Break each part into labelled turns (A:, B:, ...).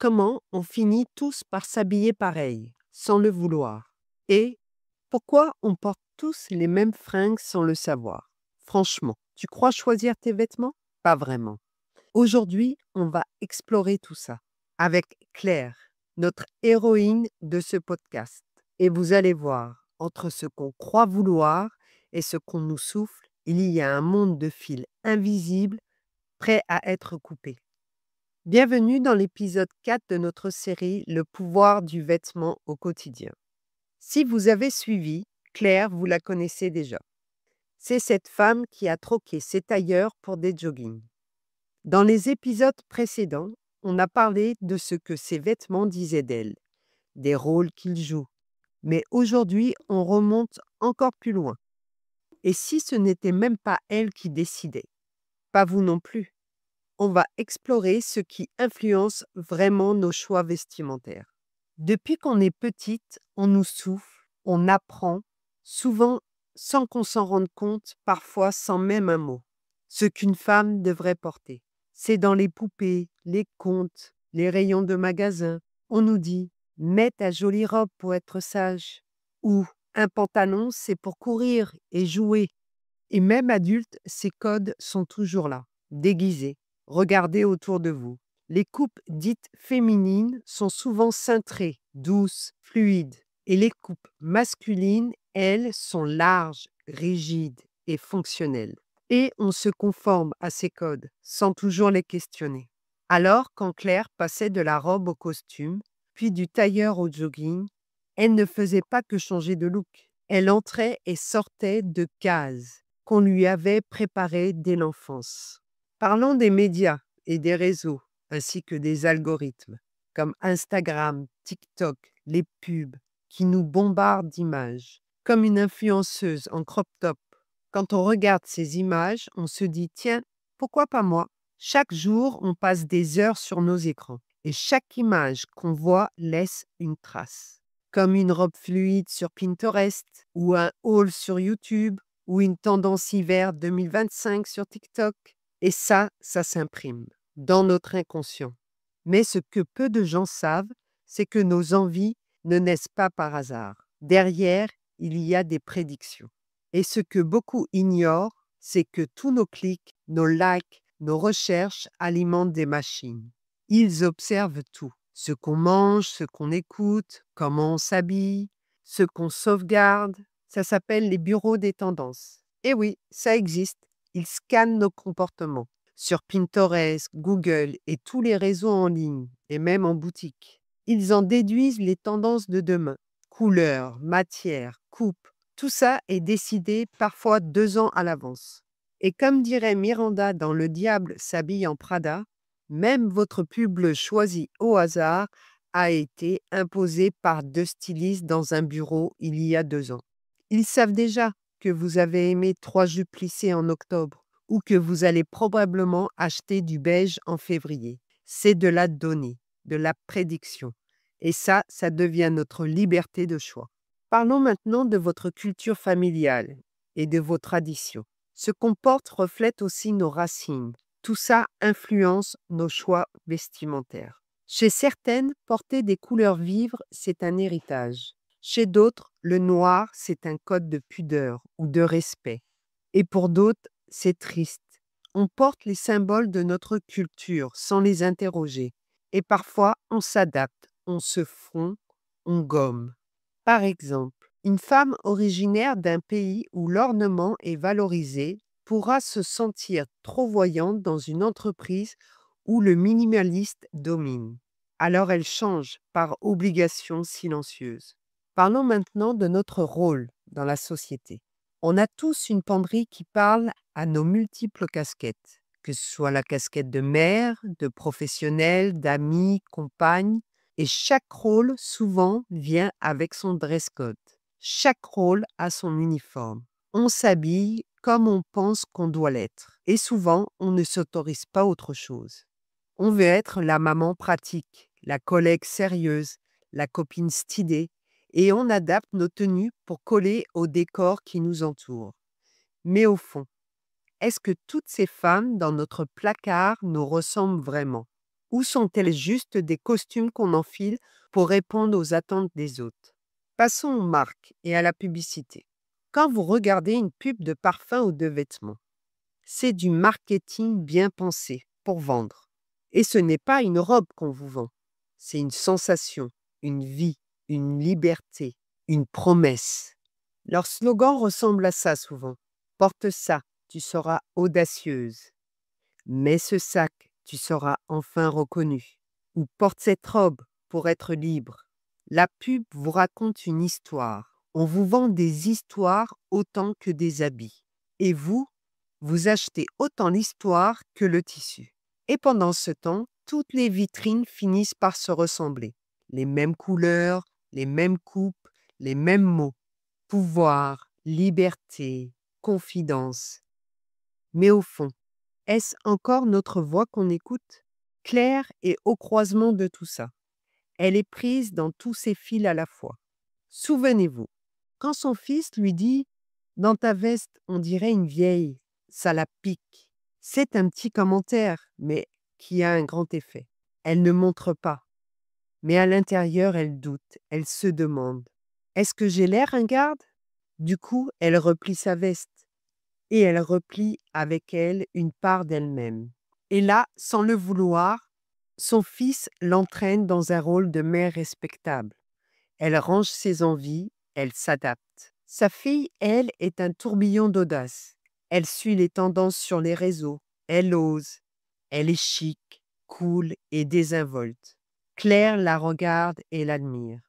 A: comment on finit tous par s'habiller pareil, sans le vouloir? Et pourquoi on porte tous les mêmes fringues sans le savoir? Franchement, tu crois choisir tes vêtements? Pas vraiment. Aujourd'hui, on va explorer tout ça avec Claire, notre héroïne de ce podcast. Et vous allez voir, entre ce qu'on croit vouloir et ce qu'on nous souffle, il y a un monde de fils invisibles prêt à être coupé. Bienvenue dans l'épisode 4 de notre série Le pouvoir du vêtement au quotidien. Si vous avez suivi, Claire, vous la connaissez déjà. C'est cette femme qui a troqué ses tailleurs pour des joggings. Dans les épisodes précédents, on a parlé de ce que ses vêtements disaient d'elle, des rôles qu'ils jouent. Mais aujourd'hui, on remonte encore plus loin. Et si ce n'était même pas elle qui décidait? Pas vous non plus. On va explorer ce qui influence vraiment nos choix vestimentaires. Depuis qu'on est petite, on nous souffle, on apprend, souvent sans qu'on s'en rende compte, parfois sans même un mot, ce qu'une femme devrait porter. C'est dans les poupées, les contes, les rayons de magasins. On nous dit « mets ta jolie robe pour être sage » ou « un pantalon, c'est pour courir et jouer ». Et même adultes, ces codes sont toujours là, déguisés. Regardez autour de vous. Les coupes dites féminines sont souvent cintrées, douces, fluides. Et les coupes masculines, elles, sont larges, rigides et fonctionnelles. Et on se conforme à ces codes, sans toujours les questionner. Alors, quand Claire passait de la robe au costume, puis du tailleur au jogging, elle ne faisait pas que changer de look. Elle entrait et sortait de cases qu'on lui avait préparées dès l'enfance. Parlons des médias et des réseaux, ainsi que des algorithmes, comme Instagram, TikTok, les pubs, qui nous bombardent d'images, comme une influenceuse en crop top. Quand on regarde ces images, on se dit « tiens, pourquoi pas moi ?» Chaque jour, on passe des heures sur nos écrans, et chaque image qu'on voit laisse une trace. Comme une robe fluide sur Pinterest, ou un haul sur YouTube, ou une tendance hiver 2025 sur TikTok. Et ça s'imprime dans notre inconscient. Mais ce que peu de gens savent, c'est que nos envies ne naissent pas par hasard. Derrière, il y a des prédictions. Et ce que beaucoup ignorent, c'est que tous nos clics, nos likes, nos recherches alimentent des machines. Ils observent tout. Ce qu'on mange, ce qu'on écoute, comment on s'habille, ce qu'on sauvegarde. Ça s'appelle les bureaux des tendances. Et oui, ça existe. Ils scannent nos comportements sur Pinterest, Google et tous les réseaux en ligne, et même en boutique. Ils en déduisent les tendances de demain. Couleurs, matières, coupes, tout ça est décidé parfois 2 ans à l'avance. Et comme dirait Miranda dans Le diable s'habille en Prada, même votre pub choisi au hasard a été imposé par 2 stylistes dans un bureau il y a 2 ans. Ils savent déjà que vous avez aimé 3 jupes plissées en octobre ou que vous allez probablement acheter du beige en février. C'est de la donnée, de la prédiction. Et ça devient notre liberté de choix. Parlons maintenant de votre culture familiale et de vos traditions. Ce qu'on porte reflète aussi nos racines. Tout ça influence nos choix vestimentaires. Chez certaines, porter des couleurs vives, c'est un héritage. Chez d'autres, le noir, c'est un code de pudeur ou de respect. Et pour d'autres, c'est triste. On porte les symboles de notre culture sans les interroger. Et parfois, on s'adapte, on se fond, on gomme. Par exemple, une femme originaire d'un pays où l'ornement est valorisé pourra se sentir trop voyante dans une entreprise où le minimaliste domine. Alors elle change par obligation silencieuse. Parlons maintenant de notre rôle dans la société. On a tous une penderie qui parle à nos multiples casquettes, que ce soit la casquette de mère, de professionnelle, d'amie, compagne, et chaque rôle souvent vient avec son dress code. Chaque rôle a son uniforme. On s'habille comme on pense qu'on doit l'être, et souvent on ne s'autorise pas autre chose. On veut être la maman pratique, la collègue sérieuse, la copine stylée, et on adapte nos tenues pour coller au décor qui nous entoure. Mais au fond, est-ce que toutes ces femmes dans notre placard nous ressemblent vraiment? Ou sont-elles juste des costumes qu'on enfile pour répondre aux attentes des autres? Passons aux marques et à la publicité. Quand vous regardez une pub de parfum ou de vêtements, c'est du marketing bien pensé pour vendre. Et ce n'est pas une robe qu'on vous vend, c'est une sensation, une vie, une liberté, une promesse. Leur slogan ressemble à ça souvent. Porte ça, tu seras audacieuse. Mets ce sac, tu seras enfin reconnue. Ou porte cette robe pour être libre. La pub vous raconte une histoire. On vous vend des histoires autant que des habits. Et vous achetez autant l'histoire que le tissu. Et pendant ce temps, toutes les vitrines finissent par se ressembler. Les mêmes couleurs, les mêmes coupes, les mêmes mots. Pouvoir, liberté, confidence. Mais au fond, est-ce encore notre voix qu'on écoute? Claire est au croisement de tout ça. Elle est prise dans tous ses fils à la fois. Souvenez-vous, quand son fils lui dit «Dans ta veste, on dirait une vieille, ça la pique». C'est un petit commentaire, mais qui a un grand effet. Elle ne montre pas, mais à l'intérieur, elle doute, elle se demande «Est-ce que j'ai l'air ringarde?» Du coup, elle replie sa veste et elle replie avec elle une part d'elle-même. Et là, sans le vouloir, son fils l'entraîne dans un rôle de mère respectable. Elle range ses envies, elle s'adapte. Sa fille, elle, est un tourbillon d'audace. Elle suit les tendances sur les réseaux. Elle ose. Elle est chic, cool et désinvolte. Claire la regarde et l'admire.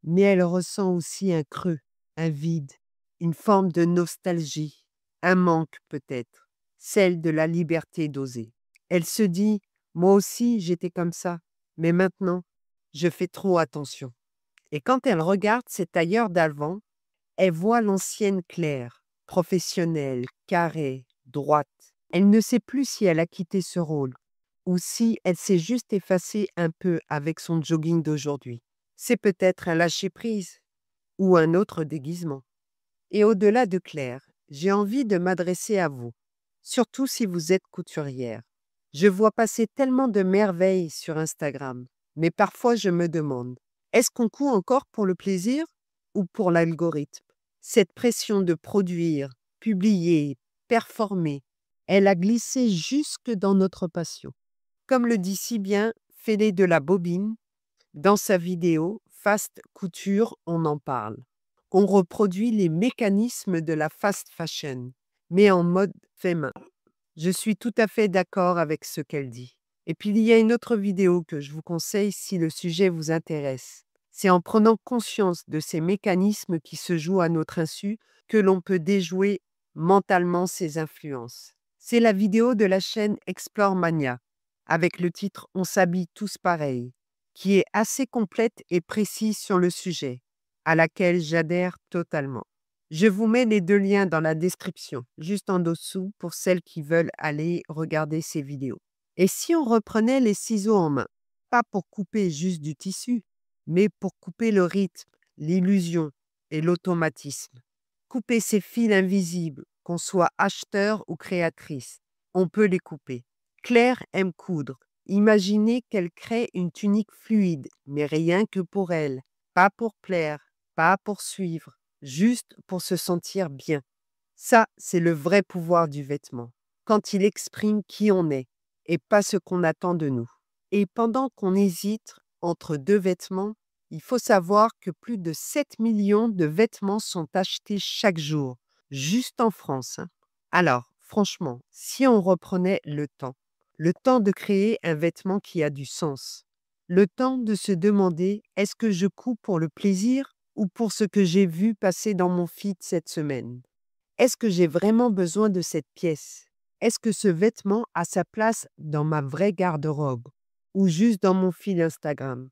A: Mais elle ressent aussi un creux, un vide, une forme de nostalgie, un manque peut-être, celle de la liberté d'oser. Elle se dit, moi aussi j'étais comme ça, mais maintenant, je fais trop attention. Et quand elle regarde ses tailleurs d'avant, elle voit l'ancienne Claire, professionnelle, carrée, droite. Elle ne sait plus si elle a quitté ce rôle ou si elle s'est juste effacée un peu avec son jogging d'aujourd'hui. C'est peut-être un lâcher-prise ou un autre déguisement. Et au-delà de Claire, j'ai envie de m'adresser à vous, surtout si vous êtes couturière. Je vois passer tellement de merveilles sur Instagram, mais parfois je me demande, est-ce qu'on coud encore pour le plaisir ou pour l'algorithme? Cette pression de produire, publier, performer, elle a glissé jusque dans notre passion. Comme le dit si bien Félé de la Bobine, dans sa vidéo Fast Couture, on en parle. On reproduit les mécanismes de la fast fashion, mais en mode fait main. Je suis tout à fait d'accord avec ce qu'elle dit. Et puis il y a une autre vidéo que je vous conseille si le sujet vous intéresse. C'est en prenant conscience de ces mécanismes qui se jouent à notre insu que l'on peut déjouer mentalement ces influences. C'est la vidéo de la chaîne Explore Mania, avec le titre On s'habille tous pareil, qui est assez complète et précise sur le sujet, à laquelle j'adhère totalement. Je vous mets les deux liens dans la description, juste en dessous, pour celles qui veulent aller regarder ces vidéos. Et si on reprenait les ciseaux en main, pas pour couper juste du tissu, mais pour couper le rythme, l'illusion et l'automatisme. Couper ces fils invisibles, qu'on soit acheteur ou créatrice, on peut les couper. Claire aime coudre. Imaginez qu'elle crée une tunique fluide, mais rien que pour elle, pas pour plaire, pas pour suivre, juste pour se sentir bien. Ça, c'est le vrai pouvoir du vêtement, quand il exprime qui on est et pas ce qu'on attend de nous. Et pendant qu'on hésite entre deux vêtements, il faut savoir que plus de 7 millions de vêtements sont achetés chaque jour, juste en France, hein. Alors, franchement, si on reprenait le temps de créer un vêtement qui a du sens, le temps de se demander est-ce que je couds pour le plaisir ou pour ce que j'ai vu passer dans mon feed cette semaine? Est-ce que j'ai vraiment besoin de cette pièce? Est-ce que ce vêtement a sa place dans ma vraie garde-robe ou juste dans mon fil Instagram?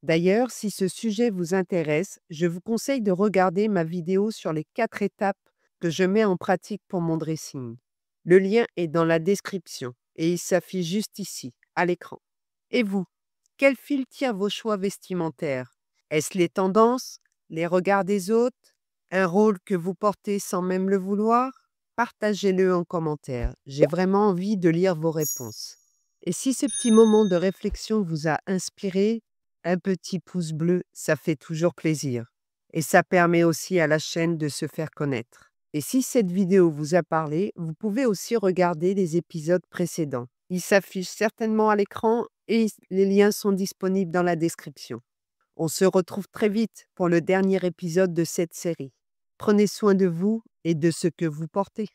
A: D'ailleurs, si ce sujet vous intéresse, je vous conseille de regarder ma vidéo sur les 4 étapes que je mets en pratique pour mon dressing. Le lien est dans la description et il s'affiche juste ici, à l'écran. Et vous, quel fil tire vos choix vestimentaires? Est-ce les tendances, les regards des autres, un rôle que vous portez sans même le vouloir? Partagez-le en commentaire. J'ai vraiment envie de lire vos réponses. Et si ce petit moment de réflexion vous a inspiré, un petit pouce bleu, ça fait toujours plaisir. Et ça permet aussi à la chaîne de se faire connaître. Et si cette vidéo vous a parlé, vous pouvez aussi regarder les épisodes précédents. Ils s'affichent certainement à l'écran et les liens sont disponibles dans la description. On se retrouve très vite pour le dernier épisode de cette série. Prenez soin de vous et de ce que vous portez.